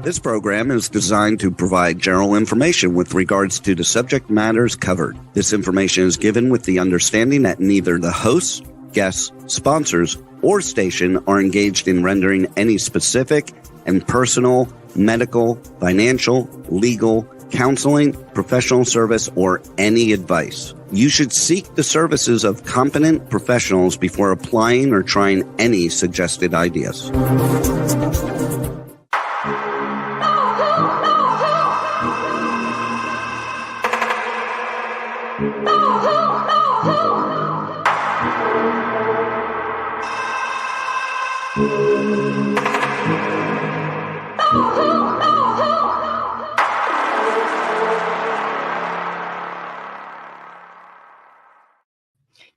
This program is designed to provide general information with regards to the subject matters covered. This information is given with the understanding that neither the hosts, guests, sponsors, or station are engaged in rendering any specific and personal, medical, financial, legal, counseling, professional service, or any advice. You should seek the services of competent professionals before applying or trying any suggested ideas.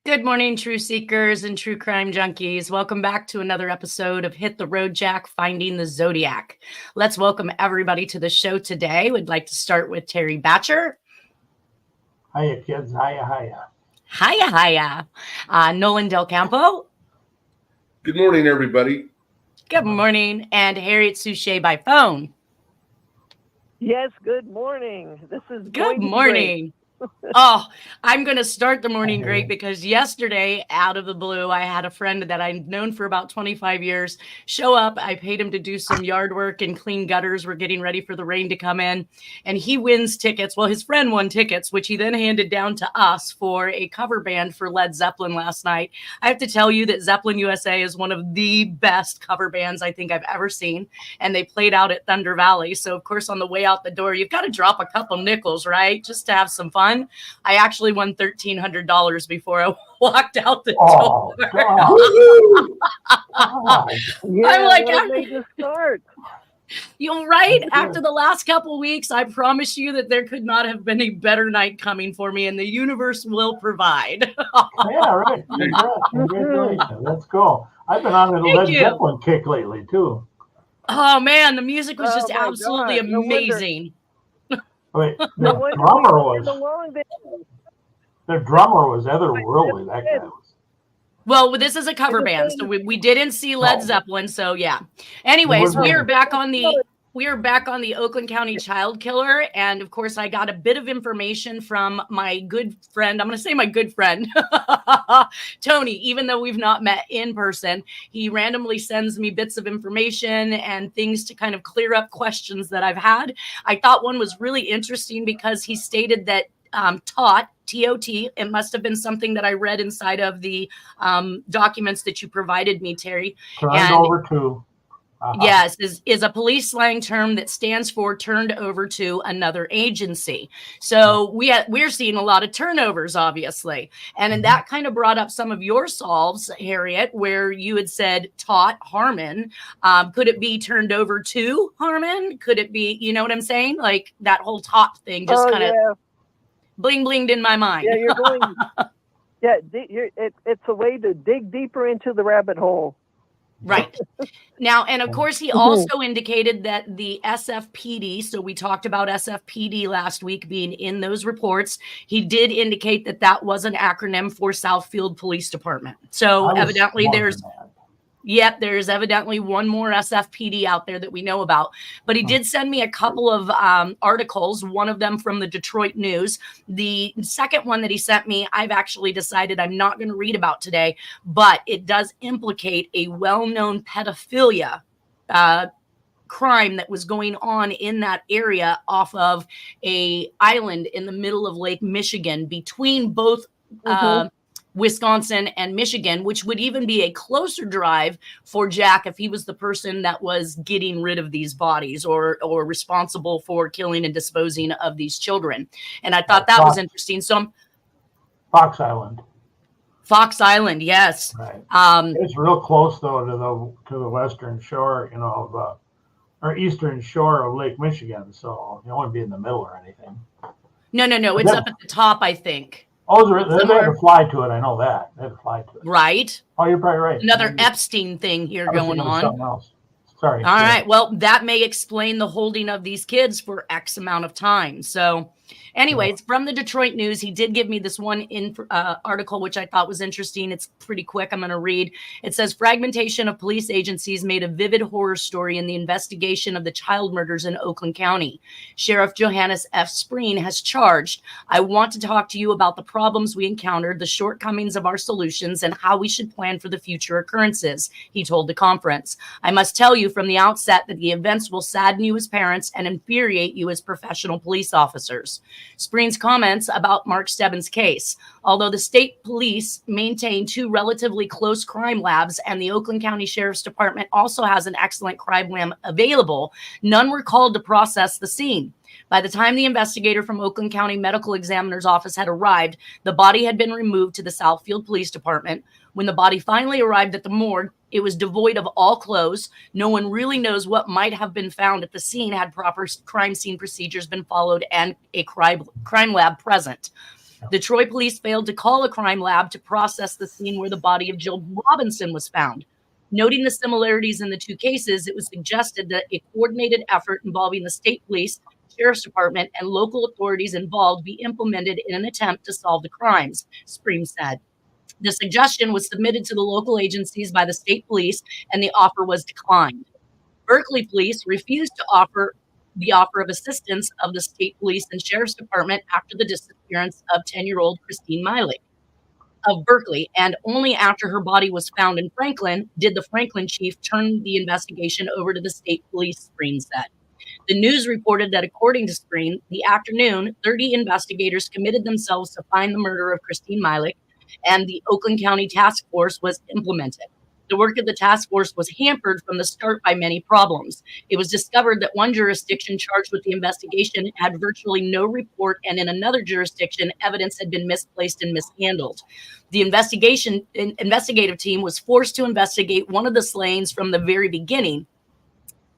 Good morning, true seekers and true crime junkies. Welcome back to another episode of Hit the Road Jack, Finding the Zodiac. Let's welcome everybody to the show today. We'd like to start with Terry Batcher. Hiya, kids. Hiya, hiya. Hiya, hiya. Nolan Del Campo. Good morning, everybody. Good morning. And Harriet Suchet by phone. Yes, good morning. This is Good morning. Oh, I'm going to start the morning great because yesterday, out of the blue, I had a friend that I've known for about 25 years show up. I paid him to do some yard work and clean gutters. We're getting ready for the rain to come in. And he wins tickets. Well, his friend won tickets, which he then handed down to us for a cover band for Led Zeppelin last night. I have to tell you that Zeppelin USA is one of the best cover bands I think I've ever seen. And they played out at Thunder Valley. So, of course, on the way out the door, you've got to drop a couple nickels, right? Just to have some fun. I actually won $1,300 before I walked out the door. Yeah, I'm like, start. You're right. After the last couple weeks, I promise you that there could not have been a better night coming for me, and the universe will provide. Yeah, right. Congratulations. Let's go. I've been on a Led Zeppelin kick lately, too. Oh, man, the music was just absolutely amazing. Wait, the drummer was otherworldly. That guy was. Well, this is a cover band, so we didn't see Led Zeppelin. So yeah. Anyways, we are back on the Oakland County Child Killer, and of course, I got a bit of information from my good friend. I'm going to say my good friend, Tony. Even though we've not met in person, he randomly sends me bits of information and things to kind of clear up questions that I've had. I thought one was really interesting because he stated that T-O-T, it must have been something that I read inside of the documents that you provided me, Terry. Turned over to. Yes, is a police slang term that stands for turned over to another agency. So we're seeing a lot of turnovers, obviously. And that kind of brought up some of your solves, Harriet, where you had said taught Harmon. Could it be turned over to Harmon? Could it be, you know what I'm saying? Like that whole taught thing just kind of bling-blinged in my mind. Yeah, you're going. It's a way to dig deeper into the rabbit hole. Right. Now, and of course, he also indicated that the SFPD, so we talked about SFPD last week being in those reports. He did indicate that that was an acronym for Southfield Police Department. So evidently there's evidently one more SFPD out there that we know about. But he did send me a couple of articles, one of them from the Detroit News. The second one that he sent me, I've actually decided I'm not going to read about today, but it does implicate a well-known pedophilia crime that was going on in that area off of a island in the middle of Lake Michigan between both Wisconsin and Michigan, which would even be a closer drive for Jack if he was the person that was getting rid of these bodies or responsible for killing and disposing of these children. And I thought that was interesting. So Fox Island, yes. Right. It's real close though to the western shore, or eastern shore of Lake Michigan. So you don't want to be in the middle or anything. No. It's up at the top, I think. Oh, they had to fly to it. I know that. They had to fly to it. Right. Oh, you're probably right. Another Epstein thing here going on. Something else. Sorry. All right. Well, that may explain the holding of these kids for X amount of time. So Anyways, from the Detroit News, he did give me this one article, which I thought was interesting. It's pretty quick. I'm going to read. It says, fragmentation of police agencies made a vivid horror story in the investigation of the child murders in Oakland County. Sheriff Johannes F. Spreen has charged, I want to talk to you about the problems we encountered, the shortcomings of our solutions, and how we should plan for the future occurrences, he told the conference. I must tell you from the outset that the events will sadden you as parents and infuriate you as professional police officers. Spreen's comments about Mark Stebbins' case. Although the state police maintain 2 relatively close crime labs and the Oakland County Sheriff's Department also has an excellent crime lab available, none were called to process the scene. By the time the investigator from Oakland County Medical Examiner's Office had arrived, the body had been removed to the Southfield Police Department. When the body finally arrived at the morgue, it was devoid of all clothes. No one really knows what might have been found at the scene had proper crime scene procedures been followed and a crime lab present. The Troy police failed to call a crime lab to process the scene where the body of Jill Robinson was found. Noting the similarities in the 2 cases, it was suggested that a coordinated effort involving the state police, Sheriff's Department, and local authorities involved be implemented in an attempt to solve the crimes, Spreen said. The suggestion was submitted to the local agencies by the state police, and the offer was declined. Berkeley police refused to offer the offer of assistance of the state police and Sheriff's Department after the disappearance of 10-year-old Christine Miley of Berkeley, and only after her body was found in Franklin did the Franklin chief turn the investigation over to the state police, Spreen said. The news reported that according to Spreen, the afternoon, 30 investigators committed themselves to find the murderer of Christine Miley, and the Oakland County Task Force was implemented. The work of the task force was hampered from the start by many problems. It was discovered that one jurisdiction charged with the investigation had virtually no report, and in another jurisdiction, evidence had been misplaced and mishandled. The investigative team was forced to investigate one of the slayings from the very beginning.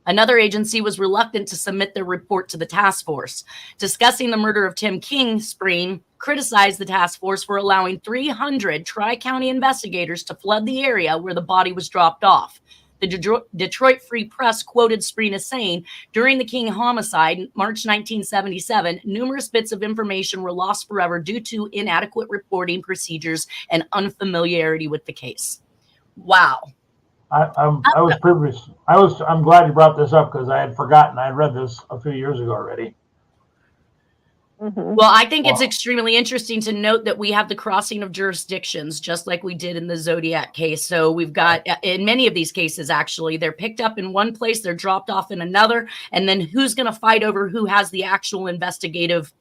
Another agency was reluctant to submit their report to the task force. Discussing the murder of Tim King, Spreen criticized the task force for allowing 300 Tri-County investigators to flood the area where the body was dropped off. The Detroit Free Press quoted Spreen as saying, during the King homicide, March 1977, numerous bits of information were lost forever due to inadequate reporting procedures and unfamiliarity with the case. Wow. I'm glad you brought this up because I had forgotten. I had read this a few years ago already. Mhm. Well, I think it's extremely interesting to note that we have the crossing of jurisdictions, just like we did in the Zodiac case. So we've got, in many of these cases, actually, they're picked up in one place, they're dropped off in another, and then who's going to fight over who has the actual investigative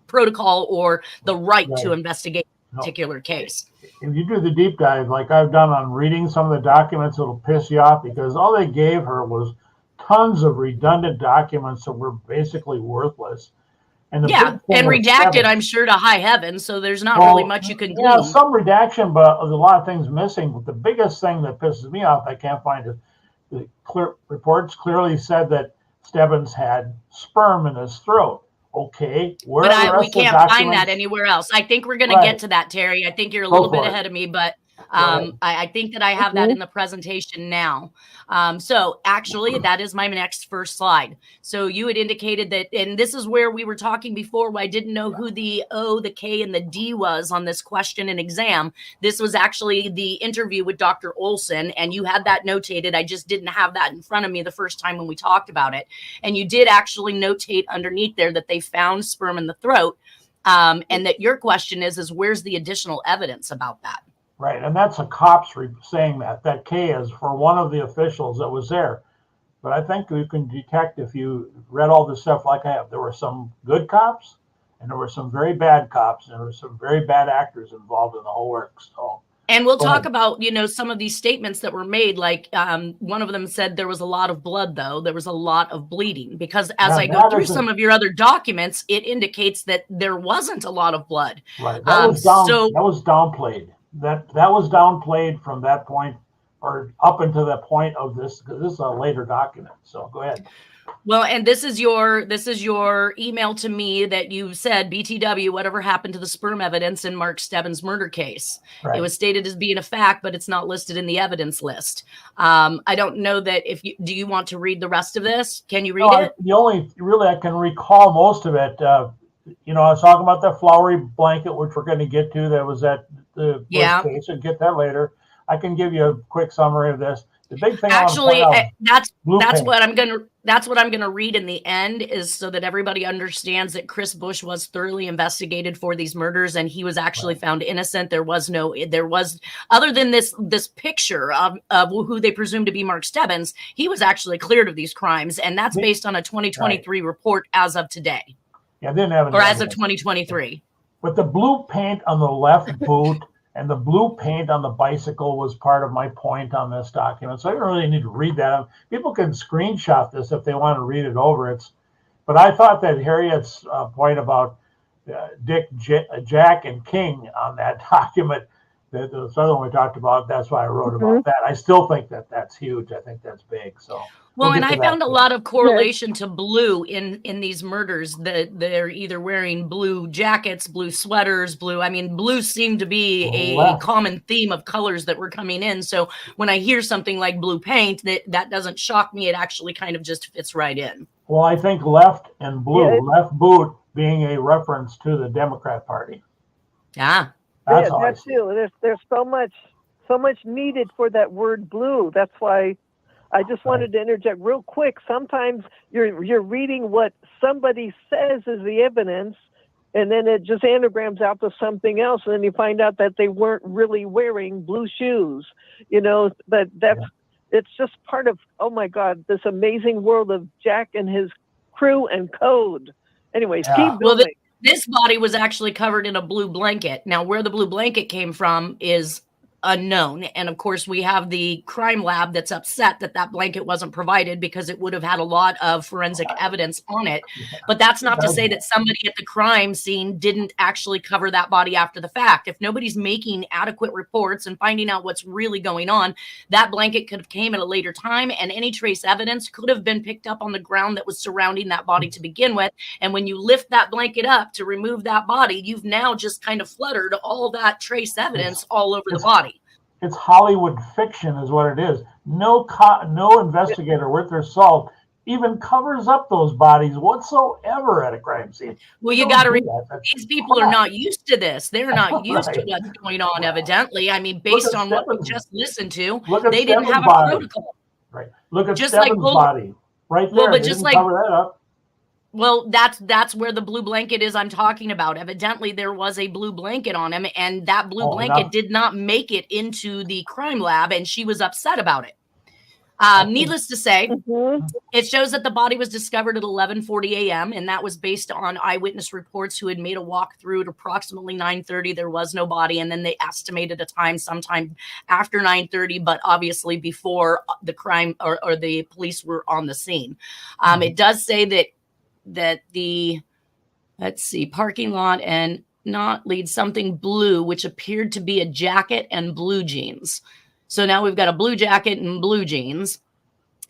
protocol or the right to investigate a particular case. If you do the deep dive, like I've done on reading some of the documents, it'll piss you off because all they gave her was tons of redundant documents that were basically worthless. And and redacted, I'm sure, to high heaven. So there's not really much you can do. Yeah, some redaction, but there's a lot of things missing. But the biggest thing that pisses me off, I can't find it. The reports clearly said that Stebbins had sperm in his throat. Okay, we can't find that anywhere else. I think we're going to get to that, Terry. I think you're a little bit ahead of me, but I think that I have that in the presentation now. So actually, that is my next first slide. So you had indicated that, and this is where we were talking before, where I didn't know who the O, the K, and the D was on this question and exam. This was actually the interview with Dr. Olson, and you had that notated. I just didn't have that in front of me the first time when we talked about it. And you did actually notate underneath there that they found sperm in the throat, and that your question is where's the additional evidence about that? Right, and that's a cop's saying that. That K is for one of the officials that was there. But I think you can detect if you read all this stuff like I have. There were some good cops, and there were some very bad cops, and there were some very bad actors involved in the whole work. So, and we'll talk about, some of these statements that were made. Like one of them said there was a lot of blood, though. There was a lot of bleeding. Because as I go through some of your other documents, it indicates that there wasn't a lot of blood. Right, that was downplayed. That was downplayed from that point or up until that point of this, because this is a later document. So go ahead. Well, and this is your email to me that you said, BTW, whatever happened to the sperm evidence in Mark Stebbins' murder case? Right. It was stated as being a fact, but it's not listed in the evidence list. I don't know that do you want to read the rest of this? Can you read it? The only really I can recall most of it. I was talking about the flowery blanket, which we're going to get to. That was at the worst case, and get that later. I can give you a quick summary of this. The big thing, actually, that's paint. what I'm gonna read in the end, is so that everybody understands that Chris Bush was thoroughly investigated for these murders, and he was actually found innocent. There was other than this picture of who they presume to be Mark Stebbins, he was actually cleared of these crimes, and that's based on a 2023 report as of today. Yeah, didn't have or as of 2023. But the blue paint on the left boot and the blue paint on the bicycle was part of my point on this document. So I don't really need to read that. People can screenshot this if they want to read it over. But I thought that Harriet's point about Dick, Jack, and King on that document, the other one we talked about, that's why I wrote about that. I still think that that's huge. I think that's big. So. Well, and I found a lot of correlation to blue in these murders. That they're either wearing blue jackets, blue sweaters, blue seemed to be a common theme of colors that were coming in. So when I hear something like blue paint, that doesn't shock me. It actually kind of just fits right in. Well, I think left and blue, left boot being a reference to the Democrat Party. Yeah. That's too. There's so much needed for that word blue. That's why I just wanted to interject real quick. Sometimes you're reading what somebody says is the evidence, and then it just anagrams out to something else, and then you find out that they weren't really wearing blue shoes. But it's just part of, oh my God, this amazing world of Jack and his crew and code. Anyways, keep building. Well, this body was actually covered in a blue blanket. Now, where the blue blanket came from is unknown. And of course, we have the crime lab that's upset that blanket wasn't provided, because it would have had a lot of forensic evidence on it. But that's not to say that somebody at the crime scene didn't actually cover that body after the fact. If nobody's making adequate reports and finding out what's really going on, that blanket could have came at a later time, and any trace evidence could have been picked up on the ground that was surrounding that body to begin with. And when you lift that blanket up to remove that body, you've now just kind of fluttered all that trace evidence all over the body. It's Hollywood fiction is what it is. No investigator worth their salt even covers up those bodies whatsoever at a crime scene. Well, you got to remember, these people are not used to this. They're not used to what's going on, evidently. I mean, based on what we just listened to, they didn't have a protocol. Right. Look at Stebbins' body right there. Well, but just like cover that up. Well, that's where the blue blanket is I'm talking about. Evidently, there was a blue blanket on him, and that blue blanket did not make it into the crime lab, and she was upset about it. Needless to say, it shows that the body was discovered at 11:40 a.m., and that was based on eyewitness reports who had made a walk through at approximately 9:30. There was no body, and then they estimated a time sometime after 9:30, but obviously before the crime or the police were on the scene. It does say that the, let's see, parking lot and not lead something blue, which appeared to be a jacket and blue jeans. So now we've got a blue jacket and blue jeans.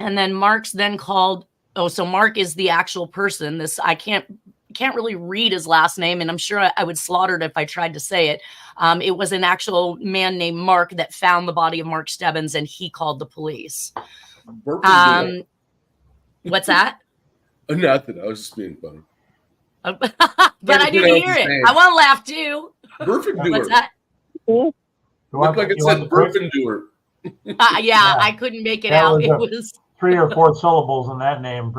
And then Mark's then called, so Mark is the actual person. I can't really read his last name, and I'm sure I would slaughter it if I tried to say it. It was an actual man named Mark that found the body of Mark Stebbins, and he called the police. What's that? Nothing. I was just being funny. But I didn't hear it. I want to laugh too. What's that? Looked like it said Burfendoer. Yeah, I couldn't make it out. It was 3 or 4 syllables in that name,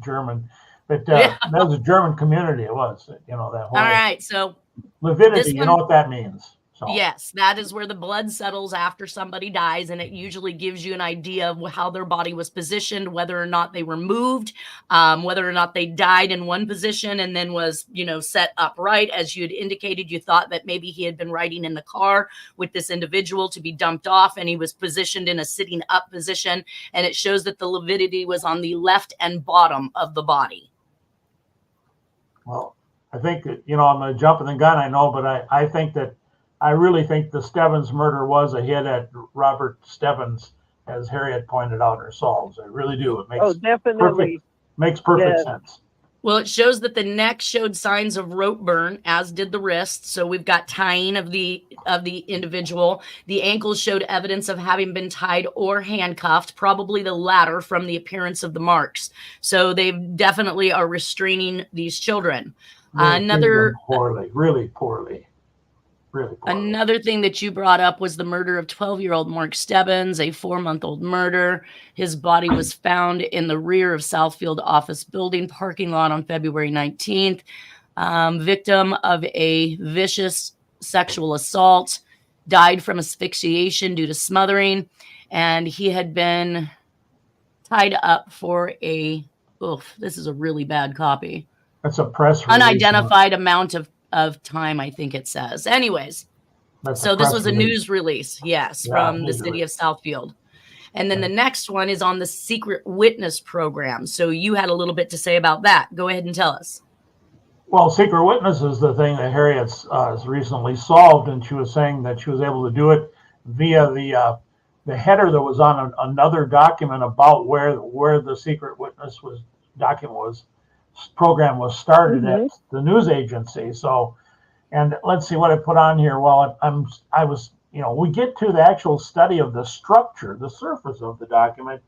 German. But that was a German community. It was, that whole. All right, so lividity. You know what that means. So. Yes, that is where the blood settles after somebody dies, and it usually gives you an idea of how their body was positioned, whether or not they were moved, whether or not they died in one position and then was, set upright. As you had indicated, you thought that maybe he had been riding in the car with this individual to be dumped off, and he was positioned in a sitting up position, and it shows that the lividity was on the left and bottom of the body. Well, I think that, I'm going to jump in the gun, I know, but I really think the Stebbins murder was a hit at Robert Stebbins, as Harriet pointed out herself. I really do. It makes definitely Makes perfect sense. Well, it shows that the neck showed signs of rope burn, as did the wrist. So we've got tying of the individual. The ankles showed evidence of having been tied or handcuffed, probably the latter from the appearance of the marks. So they definitely are restraining these children. Really poorly. Really poorly. Another thing that you brought up was the murder of 12-year-old Mark Stebbins, a 4-month-old murder. His body was found in the rear of Southfield office building parking lot on February 19th. Victim of a vicious sexual assault, died from asphyxiation due to smothering, and he had been tied up for this is a really bad copy. That's a press release. Unidentified amount of time, I think it says. Anyways, so this was a news release, from the city of Southfield. And then the next one is on the secret witness program. So you had a little bit to say about that. Go ahead and tell us. Well, secret witness is the thing that Harriet's recently solved, and she was saying that she was able to do it via the header that was on another document about where the secret witness program was started at the news agency. So, and let's see what I put on here. Well, we get to the actual study of the structure, the surface of the document.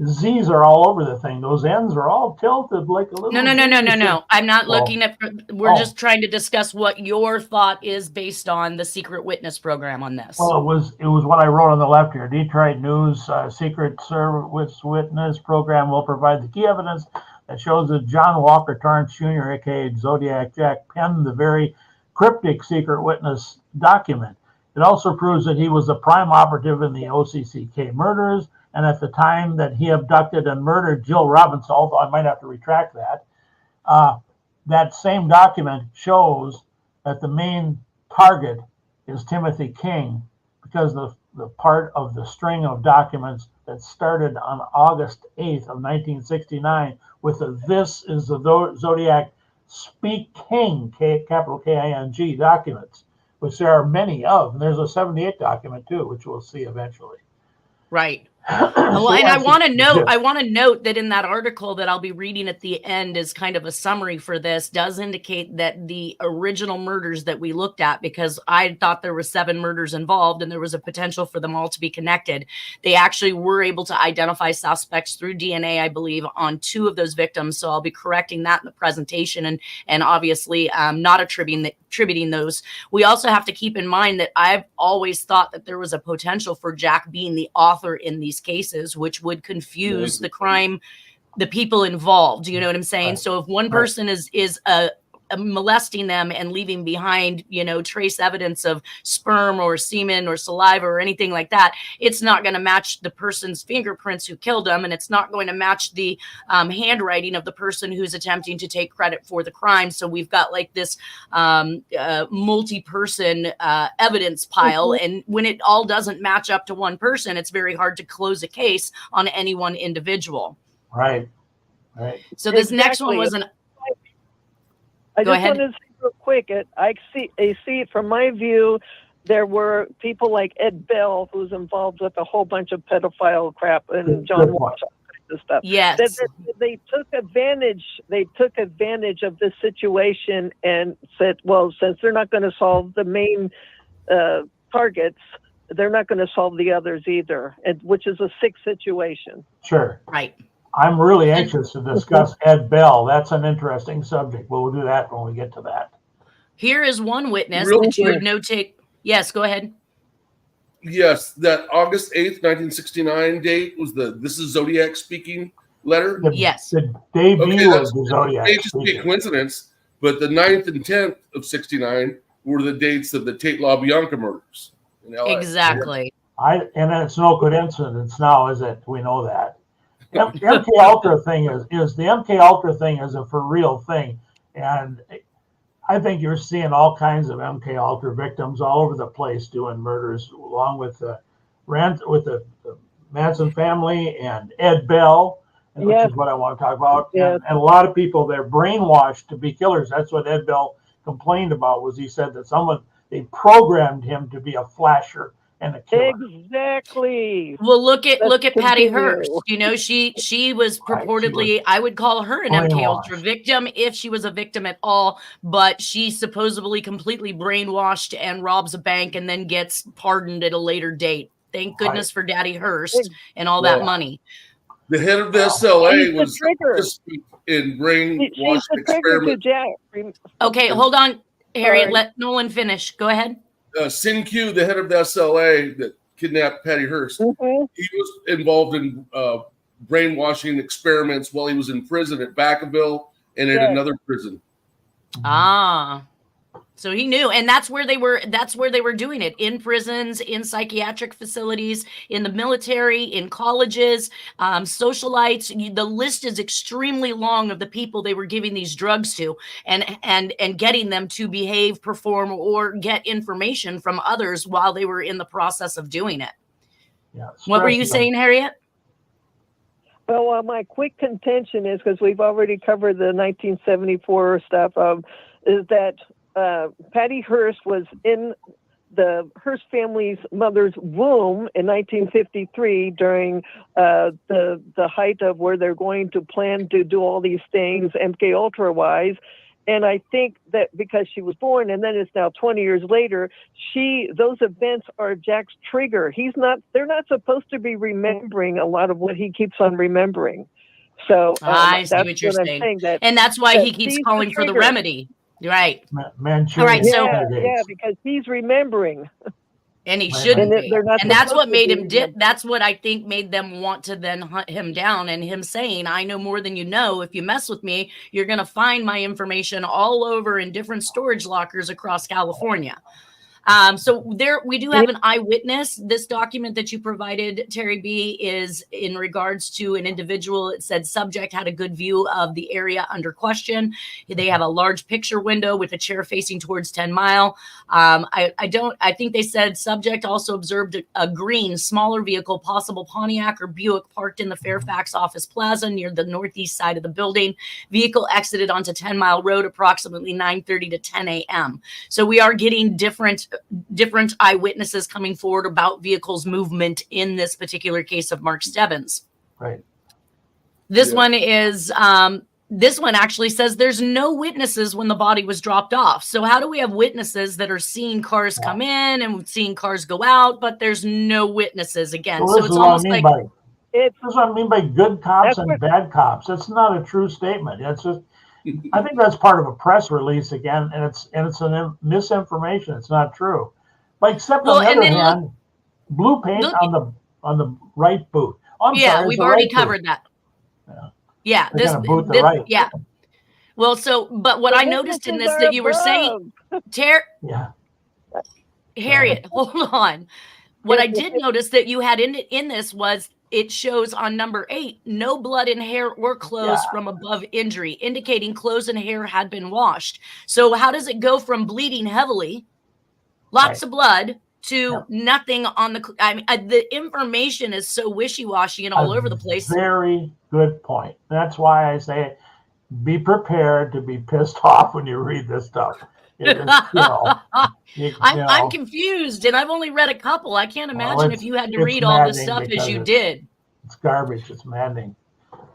Z's are all over the thing. Those ends are all tilted like a little. No. I'm not looking at. We're just trying to discuss what your thought is based on the secret witness program on this. Well, it was what I wrote on the left here. Detroit News Secret Service Witness Program will provide the key evidence that shows that John Walker Torrance Jr., aka Zodiac Jack, penned the very cryptic secret witness document. It also proves that he was the prime operative in the OCCK murders, and at the time that he abducted and murdered Jill Robinson, although I might have to retract that, that same document shows that the main target is Timothy King, because the part of the string of documents that started on August 8th of 1969 with "This is the Zodiac Speak King," capital K-I-N-G documents, which there are many of. And there's a 78 document too, which we'll see eventually. Right. Well, and I want to note that in that article that I'll be reading at the end is kind of a summary for this, does indicate that the original murders that we looked at, because I thought there were 7 murders involved and there was a potential for them all to be connected. They actually were able to identify suspects through DNA, I believe, on 2 of those victims. So I'll be correcting that in the presentation and obviously not attributing those. We also have to keep in mind that I've always thought that there was a potential for Jack being the author in these cases, which would confuse the people involved. You know what I'm saying? Right. So if one person is molesting them and leaving behind, trace evidence of sperm or semen or saliva or anything like that, it's not going to match the person's fingerprints who killed them, and it's not going to match the handwriting of the person who's attempting to take credit for the crime. So we've got like this multi-person evidence pile, and when it all doesn't match up to one person, it's very hard to close a case on any one individual. Right. So this next one was I just wanted to say real quick, I see from my view, there were people like Ed Bell, who's involved with a whole bunch of pedophile crap, and John Walsh and stuff. Yes. They took advantage of this situation and said, well, since they're not going to solve the main targets, they're not going to solve the others either, which is a sick situation. Sure. Right. I'm really anxious to discuss Ed Bell. That's an interesting subject, but we'll do that when we get to that. Here is one witness that you would notate. Yes, go ahead. Yes, that August 8th, 1969 date was "This is Zodiac Speaking" letter. Yes. The debut of the Zodiac. It may just be a coincidence, but the 9th and 10th of 69 were the dates of the Tate LaBianca murders in LA. Exactly. And it's no coincidence now, is it? We know that. MK Ultra thing is the MK Ultra thing is a for real thing, and I think you're seeing all kinds of MK Ultra victims all over the place doing murders, along with the Manson family and Ed Bell, which is what I want to talk about. Yeah. And a lot of people, they're brainwashed to be killers. That's what Ed Bell complained about. Was he said that they programmed him to be a flasher and the killer. Exactly. Well, look at Patty continue. Hearst. You know, she was purportedly, I would call her an MK Ultra victim if she was a victim at all, but she supposedly completely brainwashed and robs a bank and then gets pardoned at a later date. Thank goodness for Daddy Hearst and all that money. The head of the SLA was trigger. in brainwashing She's the trigger to experiment. Jack. Okay, hold on, Harriet. Let Nolan finish. Go ahead. Sin Q, the head of the SLA that kidnapped Patty Hearst, he was involved in brainwashing experiments while he was in prison at Vacaville and at another prison. Ah, so he knew, and that's where they were doing it, in prisons, in psychiatric facilities, in the military, in colleges, socialites. The list is extremely long of the people they were giving these drugs to, and getting them to behave, perform, or get information from others while they were in the process of doing it. Yeah, what were you saying, Harriet? Well, my quick contention is, because we've already covered the 1974 stuff, is that Patty Hearst was in the Hearst family's mother's womb in 1953 during the height of where they're going to plan to do all these things MK Ultra wise. And I think that because she was born and then it's now 20 years later, those events are Jack's trigger. They're not supposed to be remembering a lot of what he keeps on remembering. So I see what you're saying. And that's why he keeps calling for the remedy. Right. Manchurian. All right. So because he's remembering, and he shouldn't be. And that's what made him That's what I think made them want to then hunt him down, and him saying, "I know more than you know. If you mess with me, you're going to find my information all over in different storage lockers across California." So we do have an eyewitness. This document that you provided, Terry B, is in regards to an individual. It said subject had a good view of the area under question. They have a large picture window with a chair facing towards 10 Mile. I think they said subject also observed a green, smaller vehicle, possible Pontiac or Buick, parked in the Fairfax office plaza near the northeast side of the building. Vehicle exited onto 10 Mile Road approximately 9:30 to 10 a.m. So we are getting different eyewitnesses coming forward about vehicles movement in this particular case of Mark Stebbins. Right. This one actually says there's no witnesses when the body was dropped off. So how do we have witnesses that are seeing cars come in and seeing cars go out, but there's no witnesses again? So it's almost like that's what I mean by good cops and bad cops. It's not a true statement. It's just, I think that's part of a press release again, and it's a misinformation. It's not true. But except on the other hand, blue paint on the right boot. Sorry, we've already covered that. Yeah, right. Yeah. Well, but what I noticed in this that you were saying, Harriet, hold on. What I did notice that you had in this was, it shows on number 8, no blood in hair or clothes from above injury, indicating clothes and hair had been washed. So how does it go from bleeding heavily, lots of blood, to nothing on the? I mean, the information is so wishy-washy and all over the place. Very good point. That's why I say, be prepared to be pissed off when you read this stuff. I'm confused, and I've only read a couple. I can't imagine if you had to read all this stuff as you did. It's garbage. It's maddening.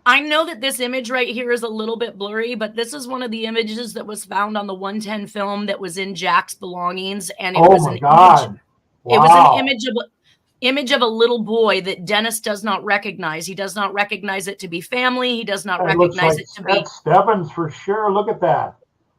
I know that this image right here is a little bit blurry, but this is one of the images that was found on the 110 film that was in Jack's belongings, and it was an image. Wow. It was an image of a little boy that Dennis does not recognize. He does not recognize it to be family. He does not recognize it to be Stebbins for sure. Look at that.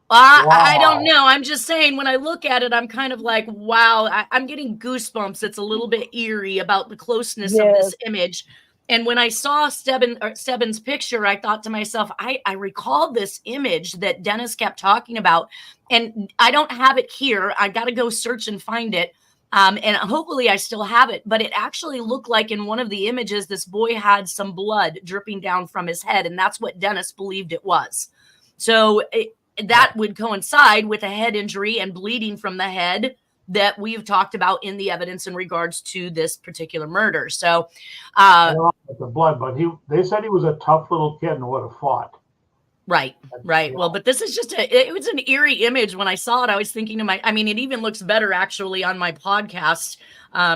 I don't know. I'm just saying, when I look at it, I'm kind of like, wow, I'm getting goosebumps. It's a little bit eerie about the closeness of this image. And when I saw Stebbins' picture, I thought to myself, I recall this image that Dennis kept talking about, and I don't have it here. I got to go search and find it. And hopefully I still have it, but it actually looked like in one of the images, this boy had some blood dripping down from his head. And that's what Dennis believed it was. So that would coincide with a head injury and bleeding from the head that we've talked about in the evidence in regards to this particular murder. So the blood, but they said he was a tough little kid and would have fought. Right. Well, but this is just it was an eerie image. When I saw it, I was thinking it even looks better actually on my podcast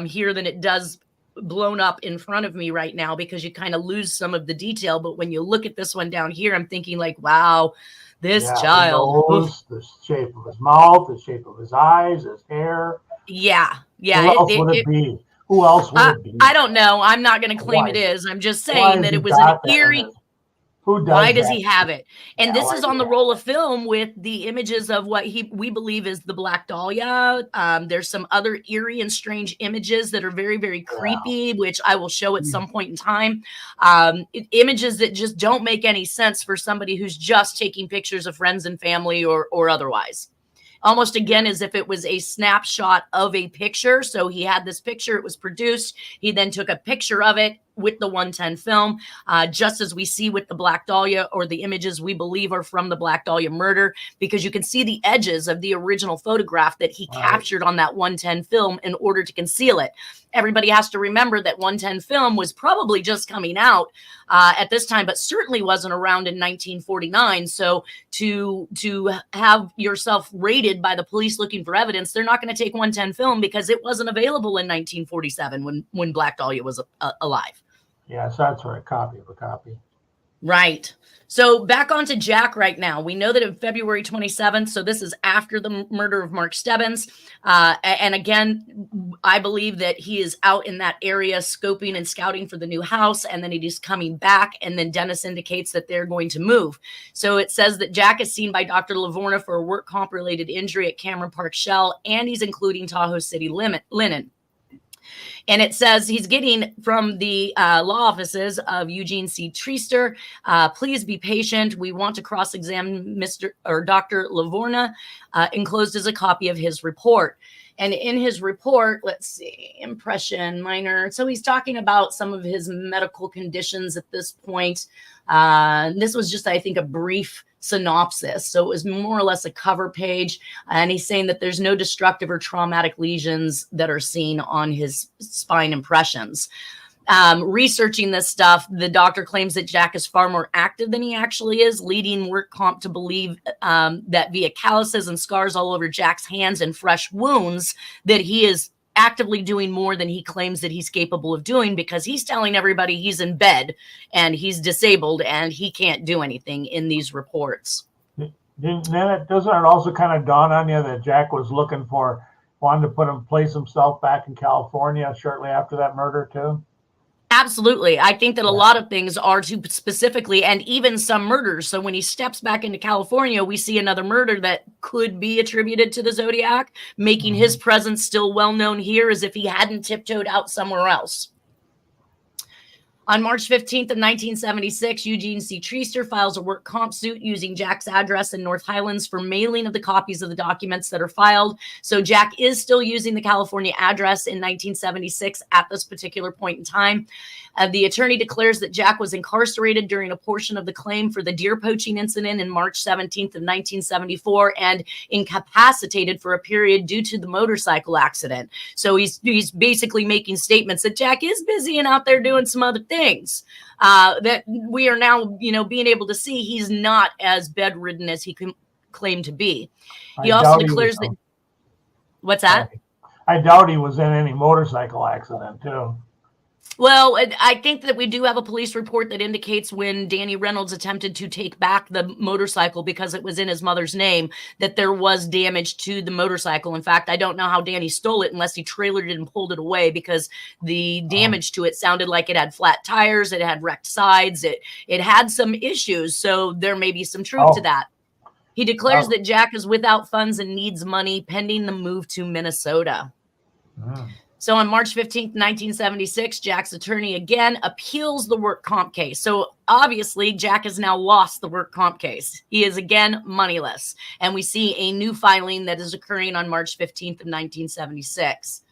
here than it does blown up in front of me right now, because you kind of lose some of the detail. But when you look at this one down here, I'm thinking like, wow, this child. The nose, the shape of his mouth, the shape of his eyes, his hair. Yeah. Who else would it be? Who else would it be? I don't know. I'm not going to claim it is. I'm just saying that it was an eerie. Why does he have it? And this is on the roll of film with the images of what we believe is the Black Dahlia. There's some other eerie and strange images that are very, very creepy, which I will show at some point in time. Images that just don't make any sense for somebody who's just taking pictures of friends and family or otherwise. Almost again as if it was a snapshot of a picture. So he had this picture, it was produced. He then took a picture of it with the 110 film, just as we see with the Black Dahlia, or the images we believe are from the Black Dahlia murder, because you can see the edges of the original photograph that he captured on that 110 film in order to conceal it. Everybody has to remember that 110 film was probably just coming out at this time, but certainly wasn't around in 1949. So to have yourself raided by the police looking for evidence, they're not going to take 110 film because it wasn't available in 1947 when Black Dahlia was alive. Yeah, so that's right. Copy of a copy. Right. So back onto Jack right now. We know that on February 27th, so this is after the murder of Mark Stebbins. And again, I believe that he is out in that area scoping and scouting for the new house, and then he is coming back, and then Dennis indicates that they're going to move. So it says that Jack is seen by Dr. Lavorna for a work comp-related injury at Cameron Park Shell, and he's including Tahoe City Linen. And it says he's getting from the law offices of Eugene C. Treaster. Please be patient. We want to cross-examine Dr. Lavorna. Enclosed is a copy of his report. And in his report, let's see, impression minor. So he's talking about some of his medical conditions at this point. This was just, I think, a brief synopsis. So it was more or less a cover page. And he's saying that there's no destructive or traumatic lesions that are seen on his spine impressions. Researching this stuff, the doctor claims that Jack is far more active than he actually is, leading work comp to believe that via calluses and scars all over Jack's hands and fresh wounds, that he is actively doing more than he claims that he's capable of doing, because he's telling everybody he's in bed and he's disabled and he can't do anything in these reports. Doesn't it also kind of dawn on you that Jack was wanted to place himself back in California shortly after that murder too? Absolutely. I think that a lot of things are too specifically, and even some murders. So when he steps back into California, we see another murder that could be attributed to the Zodiac, making his presence still well known here as if he hadn't tiptoed out somewhere else. On March 15th of 1976, Eugene C. Treaster files a work comp suit using Jack's address in North Highlands for mailing of the copies of the documents that are filed. So Jack is still using the California address in 1976 at this particular point in time. The attorney declares that Jack was incarcerated during a portion of the claim for the deer poaching incident in March 17th of 1974 and incapacitated for a period due to the motorcycle accident. So he's basically making statements that Jack is busy and out there doing some other things that we are now, being able to see he's not as bedridden as he can claim to be. He also declares that. What's that? I doubt he was in any motorcycle accident too. Well, I think that we do have a police report that indicates when Danny Reynolds attempted to take back the motorcycle because it was in his mother's name, that there was damage to the motorcycle. In fact, I don't know how Danny stole it unless he trailered it and pulled it away, because the damage to it sounded like it had flat tires, it had wrecked sides, it had some issues. So there may be some truth to that. He declares that Jack is without funds and needs money pending the move to Minnesota. So on March 15th, 1976, Jack's attorney again appeals the work comp case. So obviously, Jack has now lost the work comp case. He is again moneyless. And we see a new filing that is occurring on March 15th of 1976.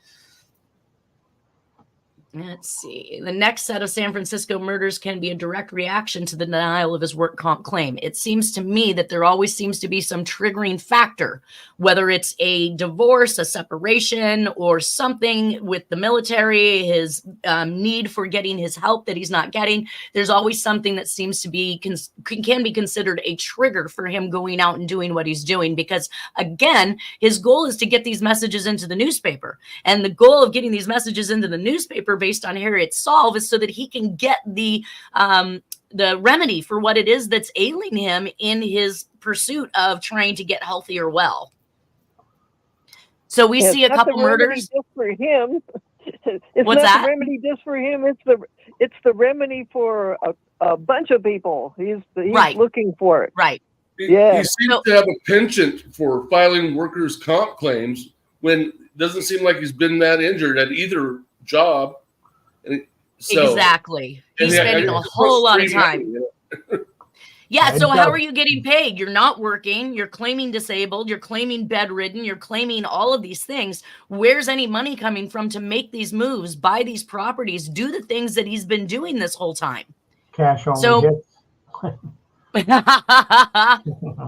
Let's see. The next set of San Francisco murders can be a direct reaction to the denial of his work comp claim. It seems to me that there always seems to be some triggering factor, whether it's a divorce, a separation, or something with the military, his need for getting his help that he's not getting. There's always something that seems to be can be considered a trigger for him going out and doing what he's doing, because again, his goal is to get these messages into the newspaper. And the goal of getting these messages into the newspaper based on Harriet Solve is so that he can get the remedy for what it is that's ailing him in his pursuit of trying to get healthy or well. So we see a couple murders. Just for him. It's What's not that? the remedy just for him. It's the remedy for a bunch of people. He's Right. looking for it. Right. He Yeah. seems to have a penchant for filing workers' comp claims when it doesn't seem like he's been that injured at either job. Exactly. He's spending a whole lot of time. Yeah. So how are you getting paid? You're not working. You're claiming disabled. You're claiming bedridden. You're claiming all of these things. Where's any money coming from to make these moves, buy these properties, do the things that he's been doing this whole time? Cash only hits.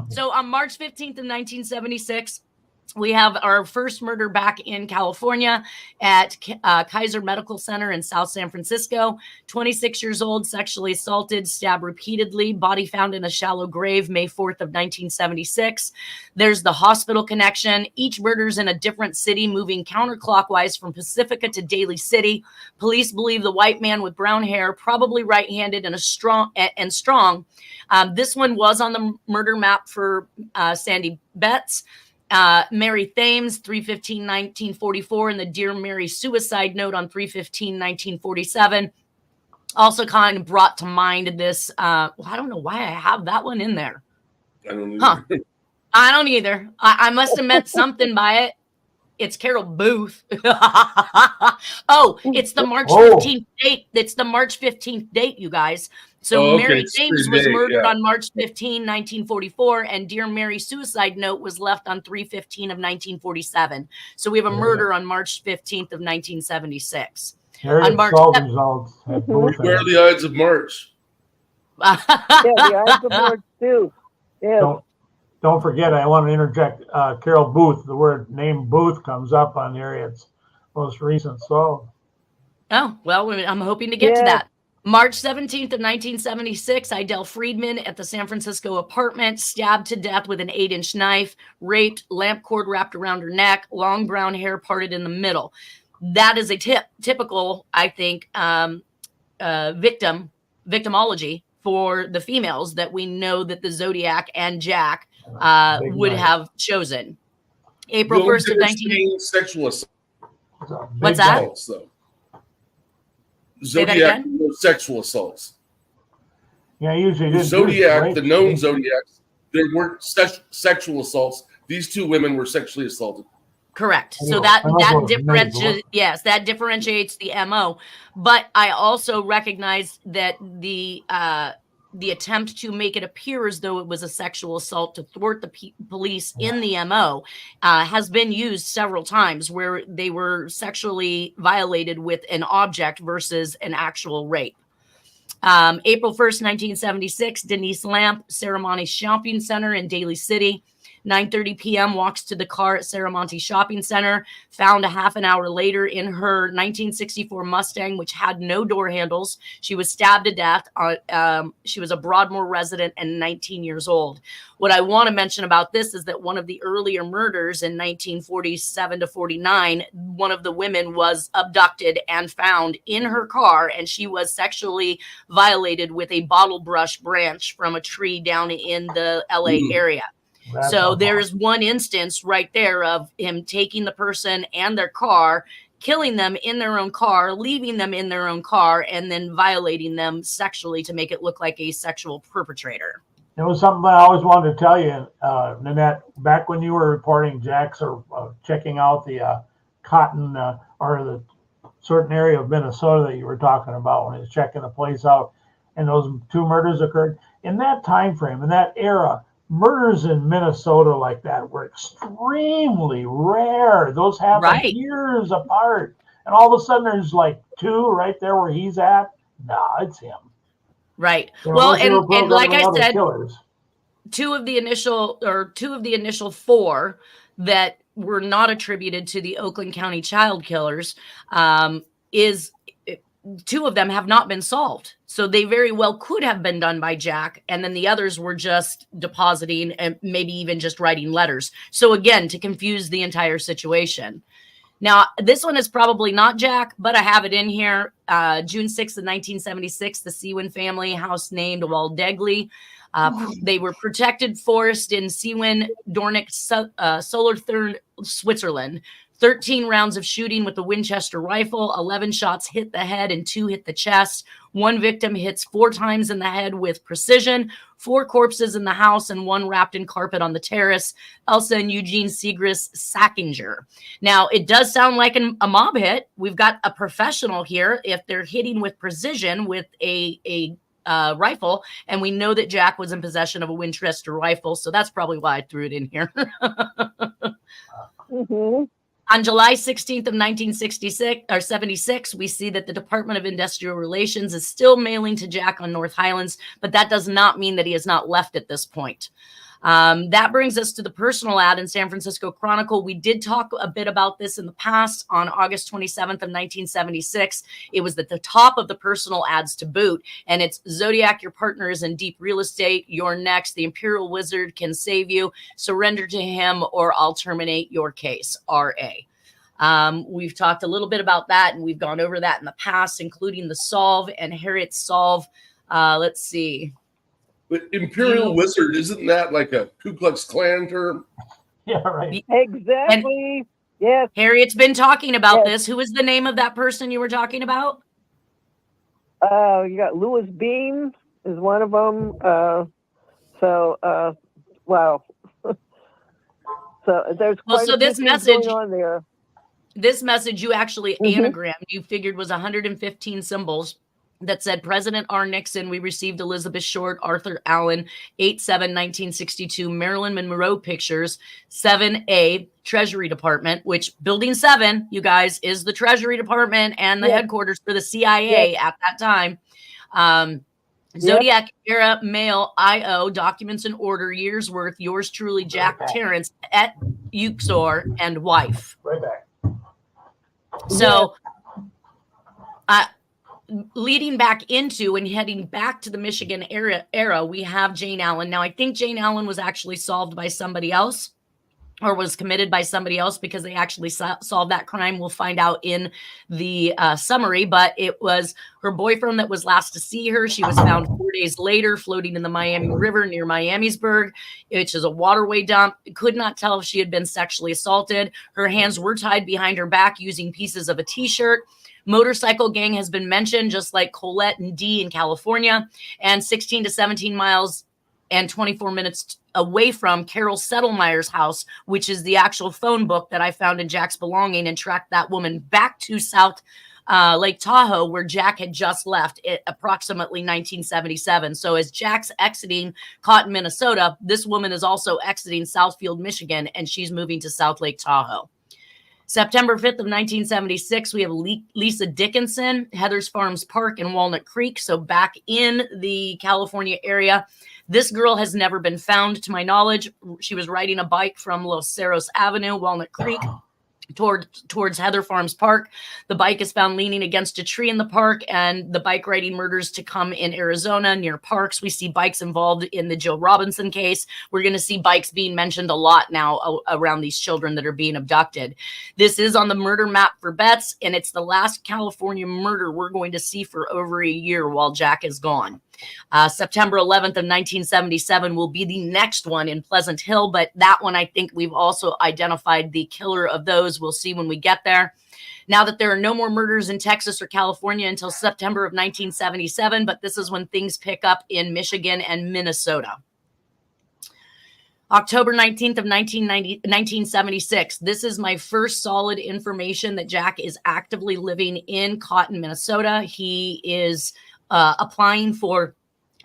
So on March 15th of 1976, we have our first murder back in California at Kaiser Medical Center in South San Francisco. 26 years old, sexually assaulted, stabbed repeatedly, body found in a shallow grave May 4th of 1976. There's the hospital connection. Each murder's in a different city, moving counterclockwise from Pacifica to Daly City. Police believe the white man with brown hair, probably right-handed and strong. This one was on the murder map for Sandy Betts. Mary Thames, 3/15/1944, and the Dear Mary suicide note on 3/15/1947 also kind of brought to mind this. I don't know why I have that one in there. I don't either. I don't either. I must have meant something by it. It's Carol Booth. Oh, it's the March 15th date. It's the March 15th date, you guys. So Mary Thames was murdered on March 15, 1944, and Dear Mary suicide note was left on 3/15 of 1947. So we have a murder on March 15th of 1976. On March Where are the Ides of March? Yeah, the Ides of March too. Yeah. Don't forget, I want to interject. Carol Booth, the word name Booth comes up on Harriet's most recent solve. Oh, well, I'm hoping to get to that. March 17th of 1976, Idell Friedman at the San Francisco apartment, stabbed to death with an 8-inch knife, raped, lamp cord wrapped around her neck, long brown hair parted in the middle. That is a typical, I think, victimology for the females that we know that the Zodiac and Jack would have chosen. April 1st of 19... Sexual assault. What's that? Zodiac, sexual assaults. Yeah, usually didn't Zodiac, the known Zodiacs, there weren't sexual assaults. These two women were sexually assaulted. Correct. So that differentiates. Yes, that differentiates the MO. But I also recognize that the attempt to make it appear as though it was a sexual assault to thwart the police in the MO has been used several times, where they were sexually violated with an object versus an actual rape. April 1st, 1976, Denise Lamp, Saramonte Shopping Center in Daly City. 9:30 p.m. walks to the car at Saramonte Shopping Center, found a half an hour later in her 1964 Mustang, which had no door handles. She was stabbed to death. She was a Broadmoor resident and 19 years old. What I want to mention about this is that one of the earlier murders in 1947 to 49, one of the women was abducted and found in her car, and she was sexually violated with a bottle brush branch from a tree down in the LA area. So there's one instance right there of him taking the person and their car, killing them in their own car, leaving them in their own car, and then violating them sexually to make it look like a sexual perpetrator. It was something I always wanted to tell you, Nanette, back when you were reporting Jack's or checking out the cotton or the certain area of Minnesota that you were talking about when he was checking the place out, and those two murders occurred. In that time frame, in that era, murders in Minnesota like that were extremely rare. Those happened years apart. and all of a sudden there's like 2 right there where he's at. Nah, it's him. Right. You know, Well, unless they were and like programming I other said, killers. two of the initial 4 that were not attributed to the Oakland County Child Killers, 2 of them have not been solved. So they very well could have been done by Jack. And then the others were just depositing and maybe even just writing letters. So again, to confuse the entire situation. Now, this one is probably not Jack, but I have it in here. June 6th of 1976, the Sewin family, house named Waldegley. They were protected forest in Sewin, Dornick, Solothurn, Switzerland. 13 rounds of shooting with the Winchester rifle, 11 shots hit the head and 2 hit the chest. 1 victim hits 4 times in the head with precision, 4 corpses in the house and 1 wrapped in carpet on the terrace. Elsa and Eugene Segrist Sackinger. Now, it does sound like a mob hit. We've got a professional here. If they're hitting with precision with a rifle, and we know that Jack was in possession of a Winchester rifle, so that's probably why I threw it in here. Mm-hmm. On July 16th of 76, we see that the Department of Industrial Relations is still mailing to Jack on North Highlands, but that does not mean that he has not left at this point. That brings us to the personal ad in San Francisco Chronicle. We did talk a bit about this in the past on August 27th of 1976. It was at the top of the personal ads to boot, and it's Zodiac, your partner is in deep real estate. You're next. The Imperial Wizard can save you. Surrender to him or I'll terminate your case. R.A. We've talked a little bit about that, and we've gone over that in the past, including the Solve and Harriet Solve. Let's see. But Imperial Wizard, isn't that like a Ku Klux Klan term? Yeah, right. Exactly. And yes. Harriet's been talking about this. Who was the name of that person you were talking about? You got Louis Beam is one of them. Wow. So there's quite a this few message going on there. This message you actually anagrammed. You figured was 115 symbols. That said, President R. Nixon, we received Elizabeth Short, Arthur Allen, 8/7/1962, Marilyn Monroe pictures, 7A, Treasury Department, which Building 7, you guys, is the Treasury Department and the headquarters for the CIA at that time. Zodiac era mail, I.O., documents in order, years worth, yours truly, Jack Terrence, at Uxor, and wife. Right back. So, leading back into and heading back to the Michigan era, we have Jane Allen. Now, I think Jane Allen was actually solved by somebody else or was committed by somebody else because they actually solved that crime. We'll find out in the summary, but it was her boyfriend that was last to see her. She was found 4 days later floating in the Miami River near Miamisburg, which is a waterway dump. Could not tell if she had been sexually assaulted. Her hands were tied behind her back using pieces of a t-shirt. Motorcycle gang has been mentioned, just like Colette and Dee in California, and 16 to 17 miles and 24 minutes away from Carol Settlemeyer's house, which is the actual phone book that I found in Jack's belonging and tracked that woman back to South Lake Tahoe, where Jack had just left at approximately 1977. So as Jack's exiting Cotton, Minnesota, this woman is also exiting Southfield, Michigan, and she's moving to South Lake Tahoe. September 5th of 1976, we have Lisa Dickinson, Heather's Farms Park in Walnut Creek. So back in the California area. This girl has never been found to my knowledge. She was riding a bike from Los Cerros Avenue, Walnut Creek, towards Heather Farms Park. The bike is found leaning against a tree in the park, and the bike riding murders to come in Arizona near parks. We see bikes involved in the Joe Robinson case. We're going to see bikes being mentioned a lot now around these children that are being abducted. This is on the murder map for Betts, and it's the last California murder we're going to see for over a year while Jack is gone. September 11th of 1977 will be the next one in Pleasant Hill, but that one I think we've also identified the killer of those. We'll see when we get there. Now that there are no more murders in Texas or California until September of 1977, but this is when things pick up in Michigan and Minnesota. October 19th of 1976. This is my first solid information that Jack is actively living in Cotton, Minnesota. He is applying for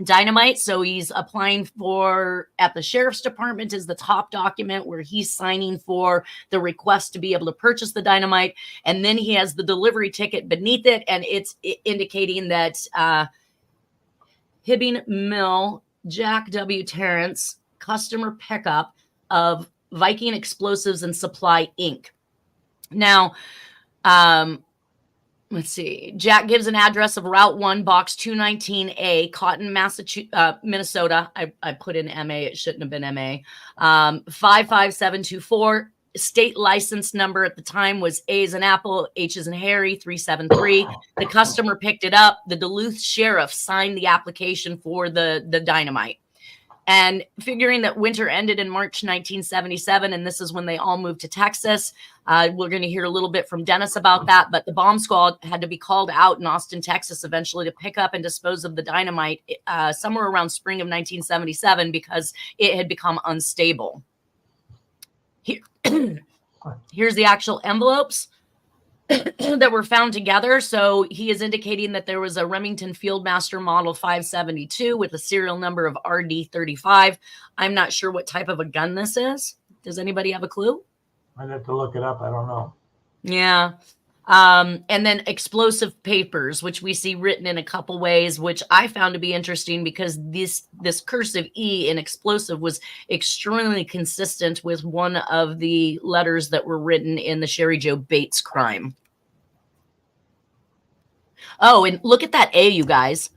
dynamite. So he's applying for, at the sheriff's department is the top document where he's signing for the request to be able to purchase the dynamite. And then he has the delivery ticket beneath it. And it's indicating that Hibbing Mill, Jack W. Terrence, customer pickup of Viking Explosives and Supply, Inc. Now, let's see. Jack gives an address of Route 1, Box 219A, Cotton, Minnesota. I put in MA. It shouldn't have been MA. 55724. State license number at the time was A as in Apple, H as in Harry, 373. The customer picked it up. The Duluth sheriff signed the application for the dynamite. And figuring that winter ended in March 1977, and this is when they all moved to Texas. We're going to hear a little bit from Dennis about that, but the bomb squad had to be called out in Austin, Texas, eventually to pick up and dispose of the dynamite somewhere around spring of 1977 because it had become unstable. Here's the actual envelopes that were found together. So he is indicating that there was a Remington Fieldmaster Model 572 with a serial number of RD35. I'm not sure what type of a gun this is. Does anybody have a clue? I'd have to look it up. I don't know. Yeah. And then explosive papers, which we see written in a couple ways, which I found to be interesting because this cursive E in explosive was extremely consistent with one of the letters that were written in the Sherry Jo Bates crime. Oh, and look at that A, you guys.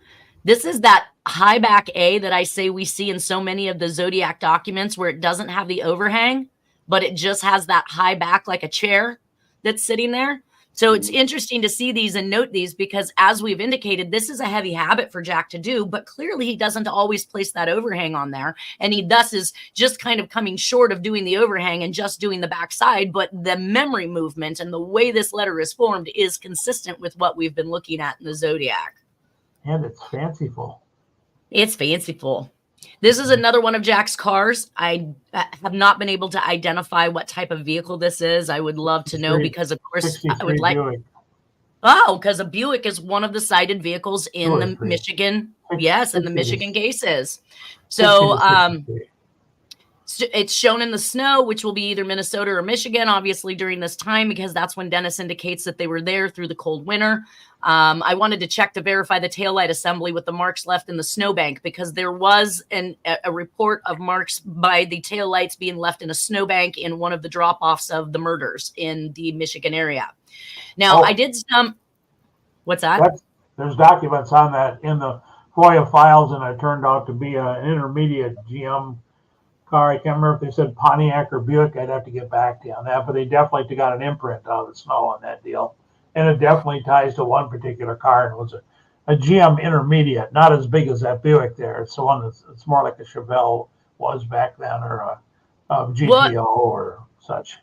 This is that high back A that I say we see in so many of the Zodiac documents where it doesn't have the overhang, but it just has that high back like a chair that's sitting there. So it's interesting to see these and note these because, as we've indicated, this is a heavy habit for Jack to do, but clearly he doesn't always place that overhang on there. And he thus is just kind of coming short of doing the overhang and just doing the backside. But the memory movement and the way this letter is formed is consistent with what we've been looking at in the Zodiac. And it's fanciful. It's fanciful. This is another one of Jack's cars. I have not been able to identify what type of vehicle this is. I would love to know because, of course, I would like. Buick. Oh, because a Buick is one of the cited vehicles in the Michigan. Yes, in the Michigan cases. So it's shown in the snow, which will be either Minnesota or Michigan, obviously, during this time, because that's when Dennis indicates that they were there through the cold winter. I wanted to check to verify the taillight assembly with the marks left in the snowbank because there was a report of marks by the taillights being left in a snowbank in one of the drop-offs of the murders in the Michigan area. Now, I did some... What's that? There's documents on that in the FOIA files, and it turned out to be an intermediate GM car. I can't remember if they said Pontiac or Buick. I'd have to get back to you on that, but they definitely got an imprint out of the snow on that deal. And it definitely ties to one particular car, and it was a GM intermediate, not as big as that Buick there. It's the one it's more like a Chevelle was back then, or a GTO or such.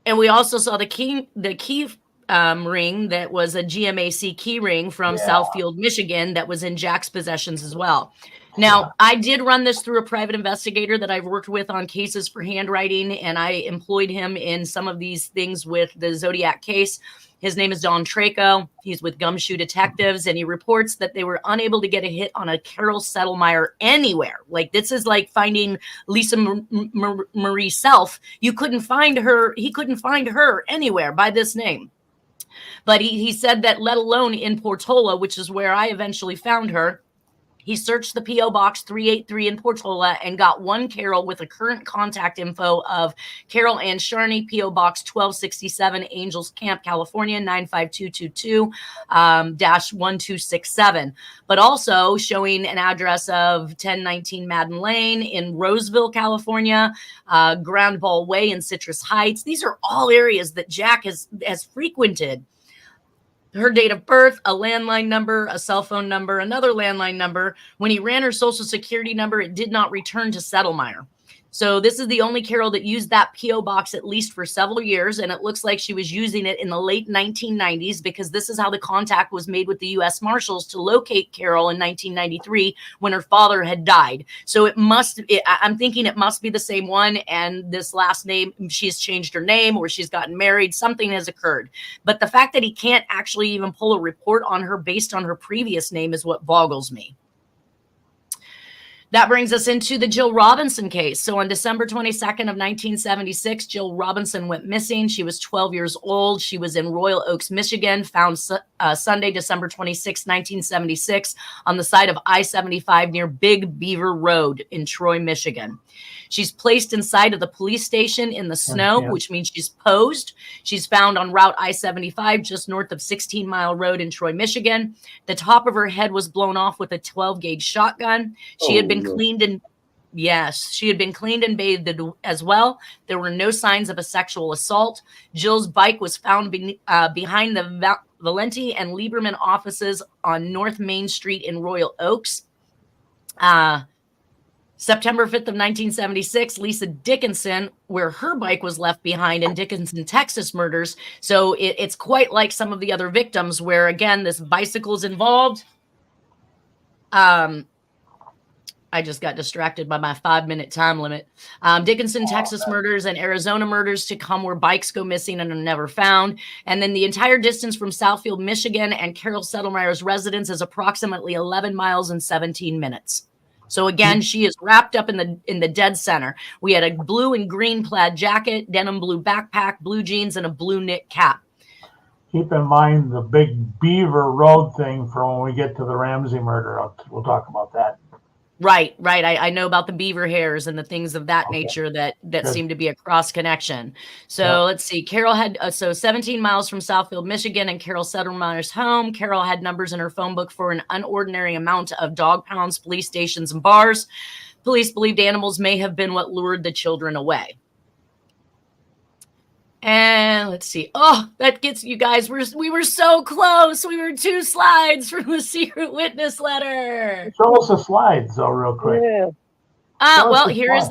And we also saw the key ring that was a GMAC key ring from Southfield, Michigan, that was in Jack's possessions as well. Now, I did run this through a private investigator that I've worked with on cases for handwriting, and I employed him in some of these things with the Zodiac case. His name is Don Traco. He's with Gumshoe Detectives, and he reports that they were unable to get a hit on a Carol Settlemeyer anywhere. Like, this is like finding Lisa Marie Self. You couldn't find her. He couldn't find her anywhere by this name. But he said that, let alone in Portola, which is where I eventually found her, he searched the P.O. Box 383 in Portola and got one Carol with a current contact info of Carol Ann Sharney, P.O. Box 1267, Angels Camp, California, 95222-1267. But also showing an address of 1019 Madden Lane in Roseville, California, Ground Ball Way in Citrus Heights. These are all areas that Jack has frequented. Her date of birth, a landline number, a cell phone number, another landline number. When he ran her social security number, it did not return to Settlemeyer. So this is the only Carol that used that P.O. box at least for several years, and it looks like she was using it in the late 1990s because this is how the contact was made with the U.S. Marshals to locate Carol in 1993 when her father had died. So I'm thinking it must be the same one, and this last name, she's changed her name or she's gotten married. Something has occurred. But the fact that he can't actually even pull a report on her based on her previous name is what boggles me. That brings us into the Jill Robinson case. So on December 22nd of 1976, Jill Robinson went missing. She was 12 years old. She was in Royal Oaks, Michigan, found Sunday, December 26, 1976, on the side of I-75 near Big Beaver Road in Troy, Michigan. She's placed inside of the police station in the snow, which means she's posed. She's found on Route I-75 just north of 16 Mile Road in Troy, Michigan. The top of her head was blown off with a 12-gauge shotgun. She had been cleaned and she had been cleaned and bathed as well. There were no signs of a sexual assault. Jill's bike was found behind the Valenti and Lieberman offices on North Main Street in Royal Oaks. September 5th of 1976, Lisa Dickinson, where her bike was left behind in Dickinson, Texas murders. So it's quite like some of the other victims where, again, this bicycle's involved. I just got distracted by my 5-minute time limit. Dickinson, Texas murders and Arizona murders to come where bikes go missing and are never found. And then the entire distance from Southfield, Michigan and Carol Settlemeyer's residence is approximately 11 miles and 17 minutes. So again, she is wrapped up in the dead center. We had a blue and green plaid jacket, denim blue backpack, blue jeans, and a blue knit cap. Keep in mind the Big Beaver Road thing for when we get to the Ramsey murder. We'll talk about that. Right. I know about the beaver hairs and the things of that nature that seem to be a cross connection. So let's see. Carol had 17 miles from Southfield, Michigan, and Carol Settlemeyer's home. Carol had numbers in her phone book for an unordinary amount of dog pounds, police stations, and bars. Police believed animals may have been what lured the children away. And let's see. Oh, that gets you guys. We were so close. We were 2 slides from the secret witness letter. Show us the slides, though, real quick. Yeah. Well, here's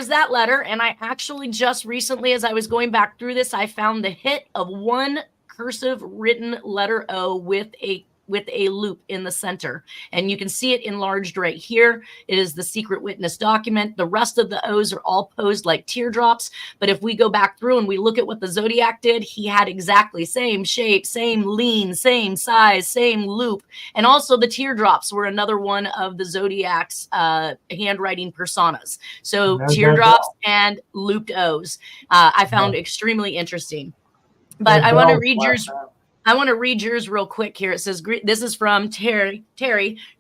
that letter. And I actually just recently, as I was going back through this, I found the hit of one cursive written letter O with a loop in the center. And you can see it enlarged right here. It is the secret witness document. The rest of the O's are all posed like teardrops. But if we go back through and we look at what the Zodiac did, he had exactly same shape, same lean, same size, same loop. And also the teardrops were another one of the Zodiac's handwriting personas. So teardrops and looped O's. I found extremely interesting. But I want to read yours. I want to read yours real quick here. It says, this is from Terry.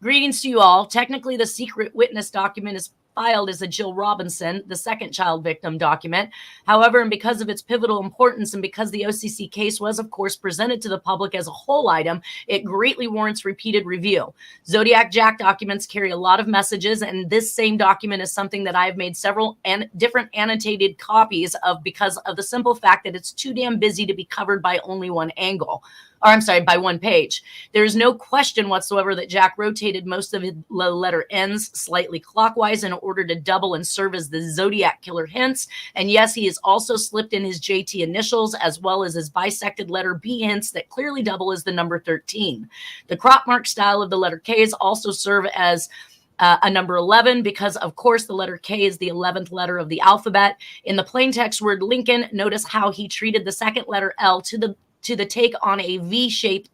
Greetings to you all. Technically, the secret witness document is filed as a Jill Robinson, the second child victim document. However, and because of its pivotal importance and because the OCC case was, of course, presented to the public as a whole item, it greatly warrants repeated review. Zodiac Jack documents carry a lot of messages, and this same document is something that I've made several different annotated copies of because of the simple fact that it's too damn busy to be covered by only one angle. Or I'm sorry, by one page. There is no question whatsoever that Jack rotated most of the letter N's slightly clockwise in order to double and serve as the Zodiac killer hints. And yes, he has also slipped in his JT initials as well as his bisected letter B hints that clearly double as the number 13. The crop mark style of the letter K's also serve as a number 11 because, of course, the letter K is the 11th letter of the alphabet. In the plain text word Lincoln, notice how he treated the second letter L to the take on a V shape.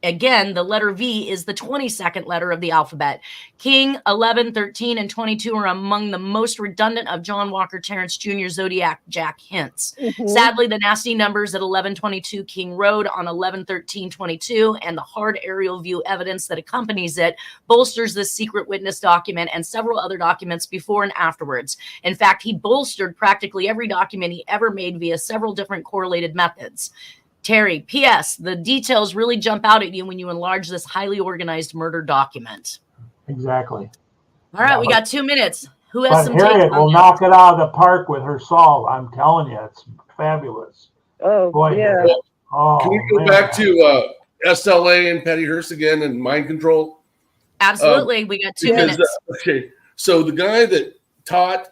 Again, the letter V is the 22nd letter of the alphabet. King, 11, 13, and 22 are among the most redundant of John Walker Terrence Jr. Zodiac Jack hints. Sadly, the nasty numbers at 1122 King Road on 111322 and the hard aerial view evidence that accompanies it bolsters this secret witness document and several other documents before and afterwards. In fact, he bolstered practically every document he ever made via several different correlated methods. Terry, P.S. The details really jump out at you when you enlarge this highly organized murder document. Exactly. All right, we got 2 minutes. Who has some Harriet takes on will this? knock it out of the park with her solve. I'm telling you, it's fabulous. Oh, Boy, yeah. Oh, Can we go back to SLA and Patty Hearst again and mind control? Absolutely. We got 2 minutes. Okay. So the guy that taught,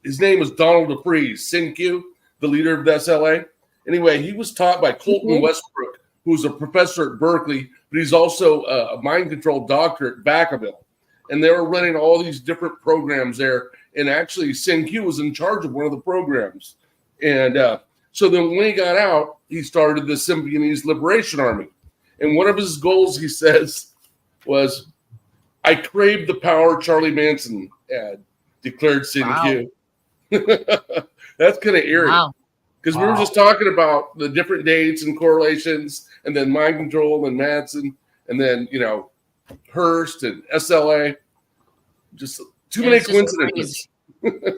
his name was Donald DeFreeze, SynQ, the leader of the SLA. Anyway, he was taught by Colton Westbrook, who's a professor at Berkeley, but he's also a mind control doctor at Vacaville. And they were running all these different programs there. And actually, SynQ was in charge of one of the programs. And so then when he got out, he started the Symbionese Liberation Army. And one of his goals, he says, was, I crave the power Charlie Manson had, declared Cindy Q. That's kind of eerie. Because we were just talking about the different dates and correlations, and then mind control and Manson, and then, Hearst and SLA. Just too many coincidences.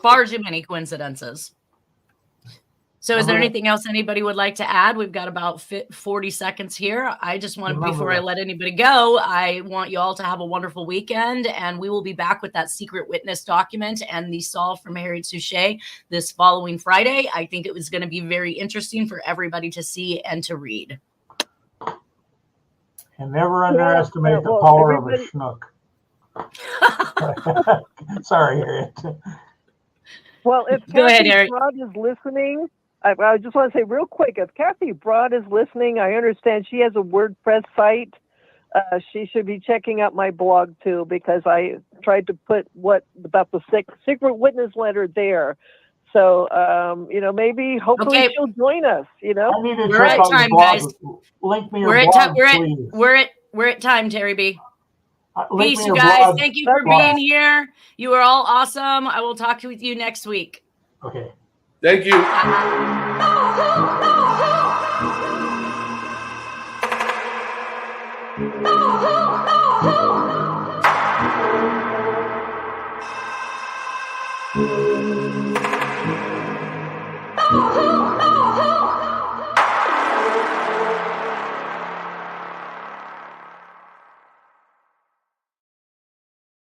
Far too many coincidences. So is there anything else anybody would like to add? We've got about 40 seconds here. I just want, before I let anybody go, I want you all to have a wonderful weekend, and we will be back with that secret witness document and the solve from Harriet Suchet this following Friday. I think it was going to be very interesting for everybody to see and to read. And never underestimate the power of a schnook. Sorry, Harriet. Well, if Cathy Broad is listening, I just want to say real quick, if Cathy Broad is listening, I understand she has a WordPress site. She should be checking out my blog too, because I tried to put about the secret witness letter there. So, maybe hopefully she'll join us, We're at time, guys. Link me we're at time, Terry B. Peace, you guys. Thank you for being here. You are all awesome. I will talk with you next week. Okay. Thank you. Oh,